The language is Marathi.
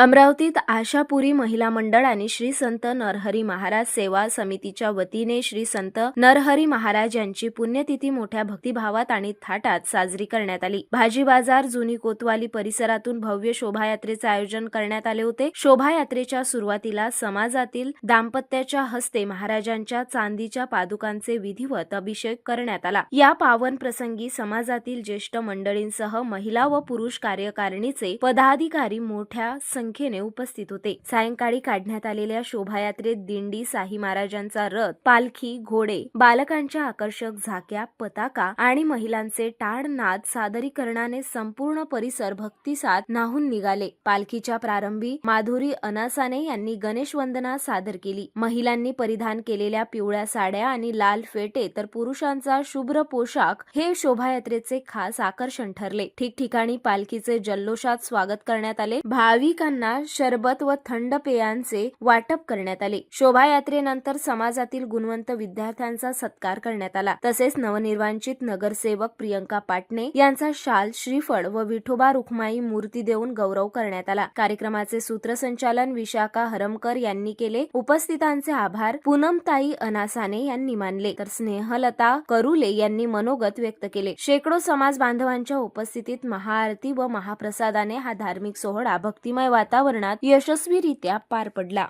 अमरावतीत आशापुरी महिला मंडळ आणि श्री संत नरहरी महाराज सेवा समितीच्या वतीने श्री संत नरहरी महाराज यांची पुण्यतिथी मोठ्या भक्तिभावात आणि थाटात साजरी करण्यात आली। भाजी बाजार जुनी कोतवाली परिसरातून भव्य शोभायात्रेचे आयोजन करण्यात आले होते। शोभायात्रेच्या सुरुवातीला समाजातील दाम्पत्याच्या हस्ते महाराजांच्या चांदीच्या पादुकांचे विधिवत अभिषेक करण्यात आला। या पावन प्रसंगी समाजातील ज्येष्ठ मंडळींसह महिला व पुरुष कार्यकारिणीचे पदाधिकारी मोठ्या संख्येने उपस्थित होते। सायंकाळी काढण्यात आलेल्या शोभायात्रेत दिंडी, साई महाराजांचा रथ, पालखी, घोडे, बालकांच्या आकर्षक झाक्या, पताका आणि महिलांचे टाळ नाद सादरीकरणाने संपूर्ण परिसर भक्तिसात न्हाऊन निघाले। पालखीच्या प्रारंभी माधुरी अनासाने यांनी गणेश वंदना सादर केली। महिलांनी परिधान केलेल्या पिवळ्या साड्या आणि लाल फेटे तर पुरुषांचा शुभ्र पोशाख हे शोभायात्रेचे खास आकर्षण ठरले। ठिकठिकाणी पालखीचे जल्लोषात स्वागत करण्यात आले। भाविकांना शरबत व थंड पेयांचे वाटप करण्यात आले। शोभायात्रेनंतर समाजातील गुणवंत विद्यार्थ्यांचा सत्कार करण्यात आला। तसेच नवनिर्वाचित नगरसेवक प्रियंका पाटणे यांचा शाल, श्रीफळ व विठोबा रुक्माई मूर्ती देऊन गौरव करण्यात आला। कार्यक्रमाचे सूत्रसंचालन विशाखा हरमकर यांनी केले। उपस्थितांचे आभार पूनमताई अनासाने यांनी मानले, तर स्नेहलता करुले यांनी मनोगत व्यक्त केले। शेकडो समाज बांधवांच्या उपस्थितीत महाआरती व महाप्रसादाने हा धार्मिक सोहळा भक्तिमय वातावरणात यशस्वीरित्या पार पडला।